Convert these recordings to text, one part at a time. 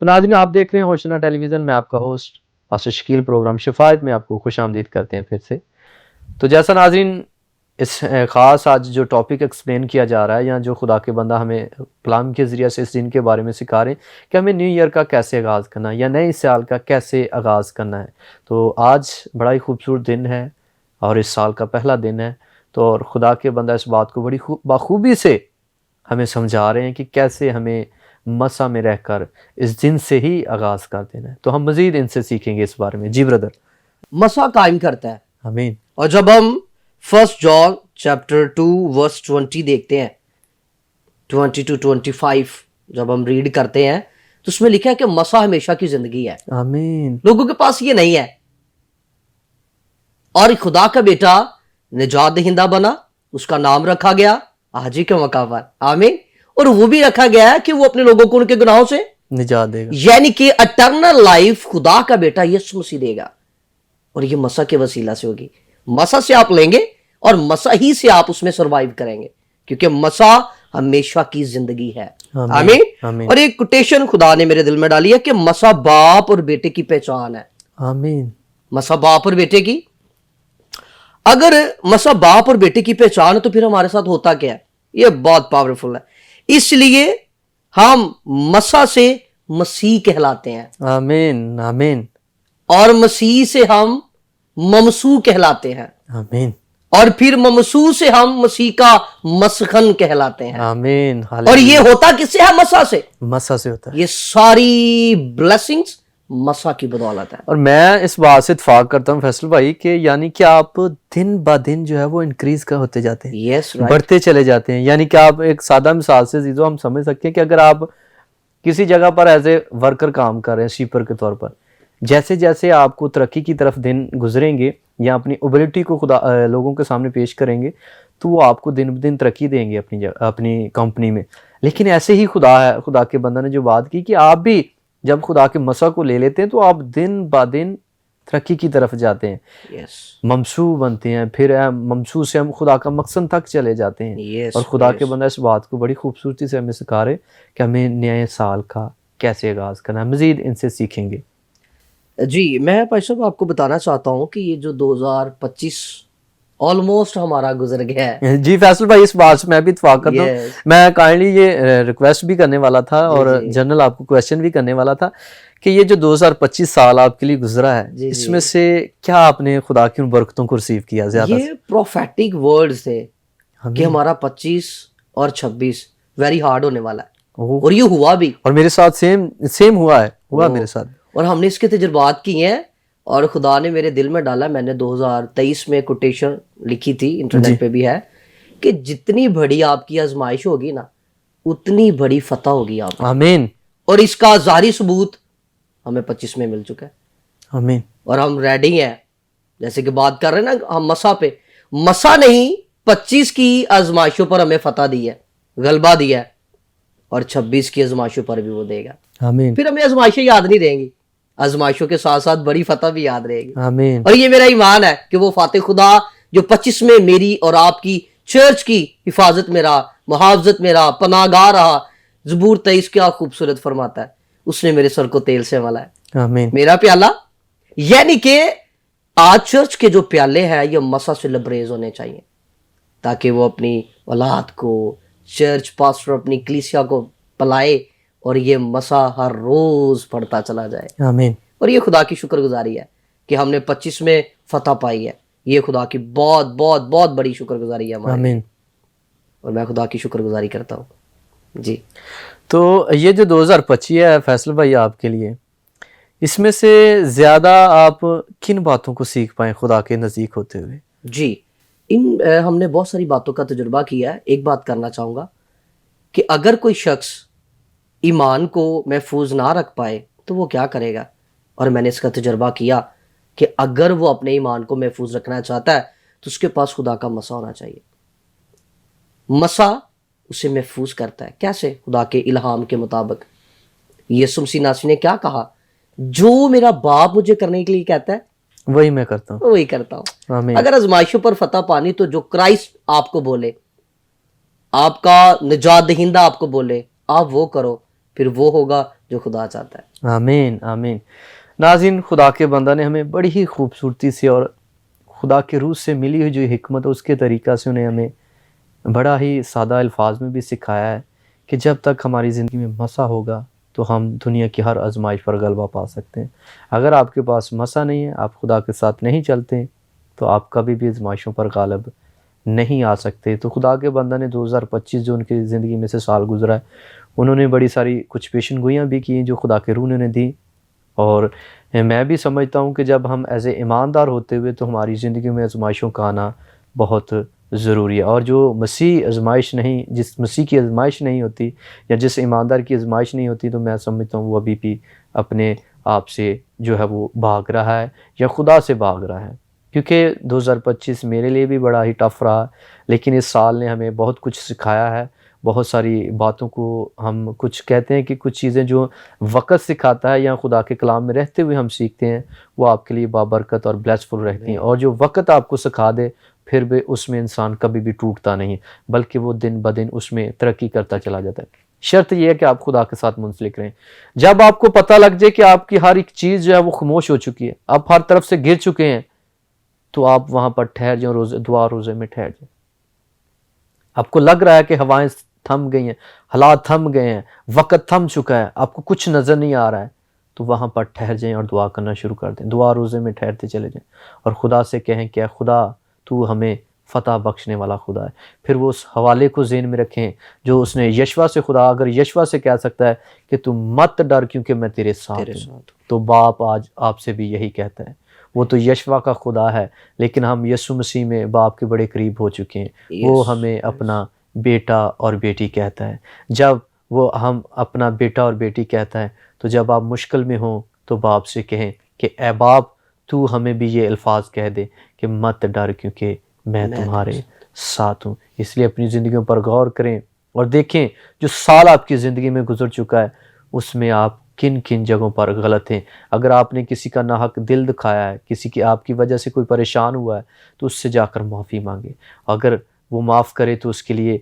ناظرین آپ دیکھ رہے ہیں ہوشنا ٹیلی ویژن، میں آپ کا ہوسٹ پاسٹر شکیل، پروگرام شفایت میں آپ کو خوش آمدید کرتے ہیں پھر سے۔ تو جیسا ناظرین اس خاص آج جو ٹاپک ایکسپلین کیا جا رہا ہے، یا جو خدا کے بندہ ہمیں کلام کے ذریعے سے اس دن کے بارے میں سکھا رہے ہیں کہ ہمیں نیو ایئر کا کیسے آغاز کرنا ہے یا نئے سال کا کیسے آغاز کرنا ہے، تو آج بڑا ہی خوبصورت دن ہے اور اس سال کا پہلا دن ہے۔ تو اور خدا کے بندہ اس بات کو بڑی بخوبی سے ہمیں سمجھا رہے ہیں کہ کیسے ہمیں مسا میں رہ کر اس دن سے ہی آغاز کر دینا ہے۔ تو ہم مزید ان سے سیکھیں گے اس بارے میں۔ جی بردر۔ مسا قائم کرتا ہے، آمین۔ اور جب ہم 1 جان چیپٹر 2 ورس 20 دیکھتے ہیں، 20 to 25 جب ہم ریڈ کرتے ہیں تو اس میں لکھا ہے کہ مسا ہمیشہ کی زندگی ہے۔ آمین۔ لوگوں کے پاس یہ نہیں ہے، اور خدا کا بیٹا نجات دہندہ بنا، اس کا نام رکھا گیا حاجی کے موقع پر، آمین۔ اور وہ بھی رکھا گیا ہے کہ وہ اپنے لوگوں کو ان کے گناہوں سے نجات دے گا، یعنی کہ اٹرنل لائف خدا کا بیٹا یسوع مسیح دے گا، اور یہ مسا کے وسیلہ سے ہوگی۔ مسا سے آپ لیں گے اور مسا ہی سے آپ اس میں سروائیو کریں گے، کیونکہ مسا ہمیشہ کی زندگی ہے، آمین۔ آمین۔ اور ایک کوٹیشن خدا نے میرے دل میں ڈالی ہے کہ مسا باپ اور بیٹے کی پہچان ہے۔ آمین۔ مسا باپ اور بیٹے کی، اگر مسا باپ اور بیٹے کی پہچان ہے تو پھر ہمارے ساتھ ہوتا کیا ہے؟ یہ بہت پاورفل ہے۔ اس لیے ہم مسا سے مسیح کہلاتے ہیں، آمین۔ آمین۔ اور مسیح سے ہم ممسوح کہلاتے ہیں، آمین۔ اور پھر ممسوح سے ہم مسیح کا مسکن کہلاتے ہیں۔ آمین۔ اور یہ ہوتا کس سے ہے؟ مسا سے۔ مسا سے ہوتا ہے۔ یہ ساری بلیسنگز مسا کی بدولت ہے۔ اور میں اس بات سے اتفاق کرتا ہوں فیصل بھائی کہ یعنی کہ آپ دن با دن جو ہے وہ انکریز کا ہوتے جاتے ہیں، یس رائٹ۔ بڑھتے چلے جاتے ہیں۔ یعنی کہ آپ ایک سادہ مثال سے چیزوں ہم سمجھ سکتے ہیں کہ اگر آپ کسی جگہ پر ایز اے ورکر کام کر رہے ہیں، شیپر کے طور پر، جیسے جیسے آپ کو ترقی کی طرف دن گزریں گے یا اپنی ایبلٹی کو لوگوں کے سامنے پیش کریں گے تو وہ آپ کو دن بدن ترقی دیں گے اپنی کمپنی میں۔ لیکن ایسے ہی خدا کے بندہ نے جو بات کی کہ آپ بھی جب خدا کے مسا کو لے لیتے ہیں تو آپ دن با دن ترقی کی طرف جاتے ہیں، یس ممسوح بنتے ہیں، پھر ممسوح سے ہم خدا کا مقصد تک چلے جاتے ہیں۔ یس۔ اور خدا کے بندہ اس بات کو بڑی خوبصورتی سے ہمیں سکھا رہے کہ ہمیں نئے سال کا کیسے آغاز کرنا ہے۔ مزید ان سے سیکھیں گے۔ جی، میں بھائی صاحب آپ کو بتانا چاہتا ہوں کہ یہ جو 2025 آلموسٹ ہمارا گزر گیا ہے۔ جی فیصل بھائی، اس بات سے میں بھی اتفاق کرتا ہوں۔ Yes. میں کائنڈلی یہ ریکویسٹ بھی کرنے والا تھا اور جی۔ جنرل آپ کو کویسچن بھی کرنے والا تھا کہ یہ جو 2025 سال آپ کے لیے گزرا ہے، جی، اس جی۔ میں سے کیا آپ نے خدا کی ان برکتوں کو ریسیو کیا زیادہ یہ پروفیٹک ورڈز تھے کہ ہمارا 25 اور 26 ویری ہارڈ ہونے والا ہے، اور یہ ہوا بھی۔ اور میرے ساتھ سیم ہوا میرے ساتھ۔ اور ہم نے اس کے تجربات کیے ہیں، اور خدا نے میرے دل میں ڈالا، میں نے 2023 میں کوٹیشن لکھی تھی، انٹرنیٹ پہ بھی ہے، کہ جتنی بڑی آپ کی آزمائش ہوگی نا اتنی بڑی فتح ہوگی آپ کو۔ آمین۔ اور اس کا ظاہری ثبوت ہمیں 25 میں مل چکا ہے، آمین۔ اور ہم ریڈی ہیں۔ جیسے کہ بات کر رہے ہیں نا ہم مسا پہ، مسا نہیں 25 کی آزمائشوں پر ہمیں فتح دی ہے، غلبہ دیا ہے، اور 26 کی آزمائشوں پر بھی وہ دے گا۔ آمین۔ پھر ہمیں آزمائشیں یاد نہیں رہیں گی، آزمائشوں کے ساتھ ساتھ بڑی فتح بھی یاد رہے گی۔ آمین۔ اور یہ میرا ایمان ہے کہ وہ فاتح خدا جو 25 میں میری اور آپ کی چرچ کی حفاظت میں رہا، محافظت میں رہا، پناہ گاہ رہا۔ زبور 23 کیا خوبصورت فرماتا ہے، اس نے میرے سر کو تیل سے ملا ہے، آمین۔ میرا پیالہ۔ یعنی کہ آج چرچ کے جو پیالے ہیں یہ مسا سے لبریز ہونے چاہیے، تاکہ وہ اپنی اولاد کو، چرچ پاسٹر اپنی کلیسیا کو پلائے، اور یہ مسا ہر روز بڑھتا چلا جائے۔ آمین۔ اور یہ خدا کی شکر گزاری ہے کہ ہم نے 25 میں فتح پائی ہے۔ یہ خدا کی بہت بہت بہت بڑی شکر گزاری ہے ہماری، آمین۔ اور میں خدا کی شکر گزاری کرتا ہوں۔ جی، تو یہ جو 2025 ہے فیصل بھائی آپ کے لیے، اس میں سے زیادہ آپ کن باتوں کو سیکھ پائیں خدا کے نزدیک ہوتے ہوئے؟ جی، ہم نے بہت ساری باتوں کا تجربہ کیا ہے۔ ایک بات کرنا چاہوں گا کہ اگر کوئی شخص ایمان کو محفوظ نہ رکھ پائے تو وہ کیا کرے گا؟ اور میں نے اس کا تجربہ کیا کہ اگر وہ اپنے ایمان کو محفوظ رکھنا چاہتا ہے تو اس کے پاس خدا کا مسا ہونا چاہیے۔ مسا اسے محفوظ کرتا ہے، کیسے؟ خدا کے الہام کے مطابق۔ یسوع مسیح ناصری نے کیا کہا؟ جو میرا باپ مجھے کرنے کے لیے کہتا ہے وہی میں کرتا ہوں، وہی کرتا ہوں۔ آمین۔ اگر آزمائشوں پر فتح پانی تو جو کرائسٹ آپ کو بولے، آپ کا نجات دہندہ آپ کو بولے، آپ وہ کرو، پھر وہ ہوگا جو خدا چاہتا ہے۔ آمین آمین۔ ناظرین، خدا کے بندہ نے ہمیں بڑی ہی خوبصورتی سے اور خدا کے روح سے ملی ہوئی جو حکمت ہے اس کے طریقہ سے انہیں ہمیں بڑا ہی سادہ الفاظ میں بھی سکھایا ہے کہ جب تک ہماری زندگی میں مسا ہوگا تو ہم دنیا کی ہر آزمائش پر غلبہ پا سکتے ہیں۔ اگر آپ کے پاس مسا نہیں ہے، آپ خدا کے ساتھ نہیں چلتے، تو آپ کبھی بھی آزمائشوں پر غالب نہیں آ سکتے۔ تو خدا کے بندہ نے 2025 جو ان کی زندگی میں سے سال گزرا ہے، انہوں نے بڑی ساری کچھ پیشن گوئیاں بھی کی جو خدا کے روح نے انہیں دی، اور میں بھی سمجھتا ہوں کہ جب ہم ایز اے ایماندار ہوتے ہوئے تو ہماری زندگی میں آزمائشوں کا آنا بہت ضروری ہے، اور جو جس مسیح کی آزمائش نہیں ہوتی یا جس ایماندار کی آزمائش نہیں ہوتی، تو میں سمجھتا ہوں وہ ابھی بھی اپنے آپ سے جو ہے وہ بھاگ رہا ہے یا خدا سے بھاگ رہا ہے۔ کیونکہ 2025 میرے لیے بھی بڑا ہی ٹف رہا، لیکن اس سال نے ہمیں بہت کچھ سکھایا ہے، بہت ساری باتوں کو ہم کچھ کہتے ہیں کہ کچھ چیزیں جو وقت سکھاتا ہے یا خدا کے کلام میں رہتے ہوئے ہم سیکھتے ہیں، وہ آپ کے لیے بابرکت اور بلیسفل رہتی ہیں، اور جو وقت آپ کو سکھا دے پھر بھی اس میں انسان کبھی بھی ٹوٹتا نہیں، بلکہ وہ دن بدن اس میں ترقی کرتا چلا جاتا ہے۔ شرط یہ ہے کہ آپ خدا کے ساتھ منسلک رہیں۔ جب آپ کو پتہ لگ جائے کہ آپ کی ہر ایک چیز جو ہے وہ خاموش ہو چکی ہے، آپ ہر طرف سے گر چکے ہیں، تو آپ وہاں پر ٹھہر جائیں، دعا روزے میں ٹھہر جائیں۔ آپ کو لگ رہا ہے کہ ہوائیں تھم گئی ہیں، حالات تھم گئے ہیں، وقت تھم چکا ہے، آپ کو کچھ نظر نہیں آ رہا ہے، تو وہاں پر ٹھہر جائیں اور دعا کرنا شروع کر دیں، دعا روزے میں ٹھہرتے چلے جائیں، اور خدا سے کہیں کہ اے خدا تو ہمیں فتح بخشنے والا خدا ہے۔ پھر وہ اس حوالے کو ذہن میں رکھیں جو اس نے یشوع سے، خدا اگر یشوع سے کہہ سکتا ہے کہ تم مت ڈر کیونکہ میں تیرے ساتھ ہوں، تو باپ آج آپ سے بھی یہی کہتا ہے۔ وہ تو یشوع کا خدا ہے، لیکن ہم یسوع مسیح میں باپ کے بڑے قریب ہو چکے ہیں۔ وہ ہمیں اپنا بیٹا اور بیٹی کہتا ہے۔ جب وہ ہم اپنا بیٹا اور بیٹی کہتا ہے، تو جب آپ مشکل میں ہوں تو باپ سے کہیں کہ اے باپ تو ہمیں بھی یہ الفاظ کہہ دے کہ مت ڈر کیونکہ میں تمہارے ساتھ ہوں۔ اس لیے اپنی زندگیوں پر غور کریں اور دیکھیں جو سال آپ کی زندگی میں گزر چکا ہے اس میں آپ کن کن جگہوں پر غلط ہیں۔ اگر آپ نے کسی کا ناحق دل دکھایا ہے، کسی کی آپ کی وجہ سے کوئی پریشان ہوا ہے، تو اس سے جا کر معافی مانگے۔ اگر وہ معاف کرے تو اس کے لیے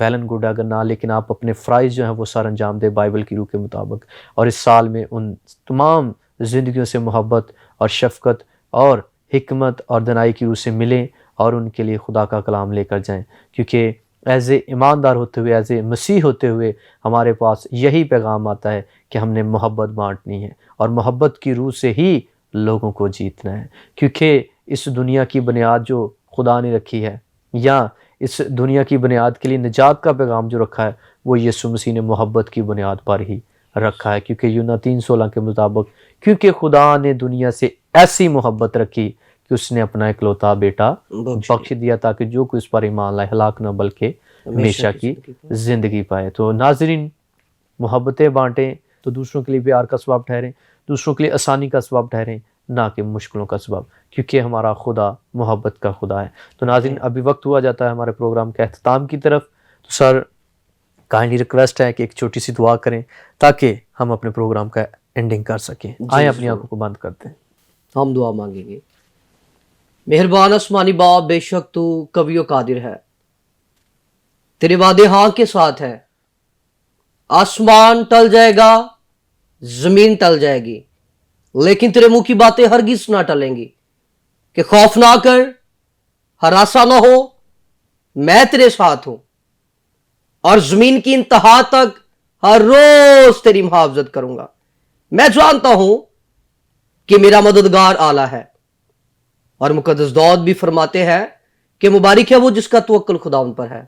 ویلن گڈ، اگر نہ، لیکن آپ اپنے فرائض جو ہیں وہ سر انجام دے بائبل کی روح کے مطابق، اور اس سال میں ان تمام زندگیوں سے محبت اور شفقت اور حکمت اور دنائی کی روح سے ملیں اور ان کے لیے خدا کا کلام لے کر جائیں، کیونکہ ایز اے ایماندار ہوتے ہوئے، ایز اے مسیح ہوتے ہوئے ہمارے پاس یہی پیغام آتا ہے کہ ہم نے محبت بانٹنی ہے، اور محبت کی روح سے ہی لوگوں کو جیتنا ہے، کیونکہ اس دنیا کی بنیاد جو خدا نے رکھی ہے، یا اس دنیا کی بنیاد کے لیے نجات کا پیغام جو رکھا ہے، وہ یسوع مسیح نے محبت کی بنیاد پر ہی رکھا ہے، کیونکہ یونا 3:16 کے مطابق کیونکہ خدا نے دنیا سے ایسی محبت رکھی کہ اس نے اپنا اکلوتا بیٹا بخش دیا تاکہ جو کوئی اس پر ایمان لائے ہلاک نہ بلکہ ہمیشہ کی زندگی پائے۔ تو ناظرین، محبتیں بانٹیں تو دوسروں کے لیے پیار کا سبب ٹھہریں، دوسروں کے لیے آسانی کا سبب ٹھہریں، نہ کہ مشکلوں کا سبب، کیونکہ ہمارا خدا محبت کا خدا ہے۔ تو ناظرین، ابھی وقت ہوا جاتا ہے ہمارے پروگرام کے اختتام کی طرف، تو سر کائنڈلی ریکویسٹ ہے کہ ایک چھوٹی سی دعا کریں تاکہ ہم اپنے پروگرام کا اینڈنگ کر سکیں۔ آئیں اپنی آنکھوں کو بند کرتے ہیں، ہم دعا مانگیں گے۔ مہربان آسمانی باپ، بے شک تو قوی و قادر ہے، تیرے وعدے ہاں کے ساتھ ہے۔ آسمان ٹل جائے گا، زمین ٹل جائے گی، لیکن تیرے منہ کی باتیں ہرگز نہ ٹلیں گی، کہ خوف نہ کر، ہراساں نہ ہو، میں تیرے ساتھ ہوں، اور زمین کی انتہا تک ہر روز تیری محافظت کروں گا۔ میں جانتا ہوں کہ میرا مددگار آلہ ہے، اور مقدس داؤد بھی فرماتے ہیں کہ مبارک ہے وہ جس کا توکل خدا ان پر ہے۔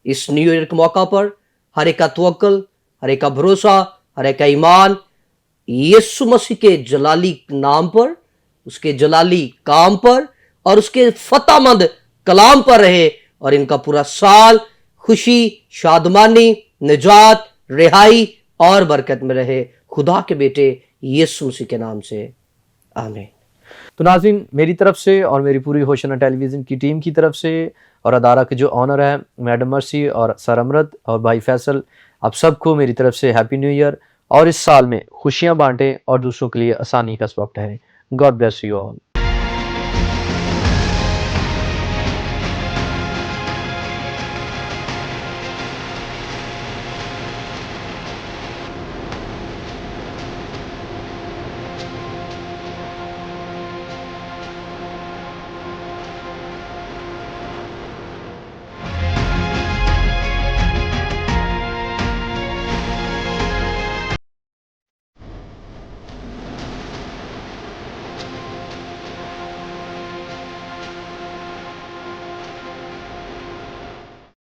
اس نیو ایئر کے موقع پر ہر ایک کا توکل، ہر ایک کا بھروسہ، ہر ایک کا ایمان یسوع مسیح کے جلالی نام پر، اس کے جلالی کام پر، اور اس کے فتح مند کلام پر رہے، اور ان کا پورا سال خوشی، شادمانی، نجات، رہائی اور برکت میں رہے، خدا کے بیٹے یسوع مسیح کے نام سے آمین۔ تو ناظرین، میری طرف سے اور میری پوری ہوشنا ٹیلی ویژن کی ٹیم کی طرف سے، اور ادارہ کے جو آنر ہے میڈم مرسی اور سر امرت اور بھائی فیصل، آپ سب کو میری طرف سے ہیپی نیو ایئر، اور اس سال میں خوشیاں بانٹیں اور دوسروں کے لیے آسانی کا سبب ٹھہریں۔ God bless you all.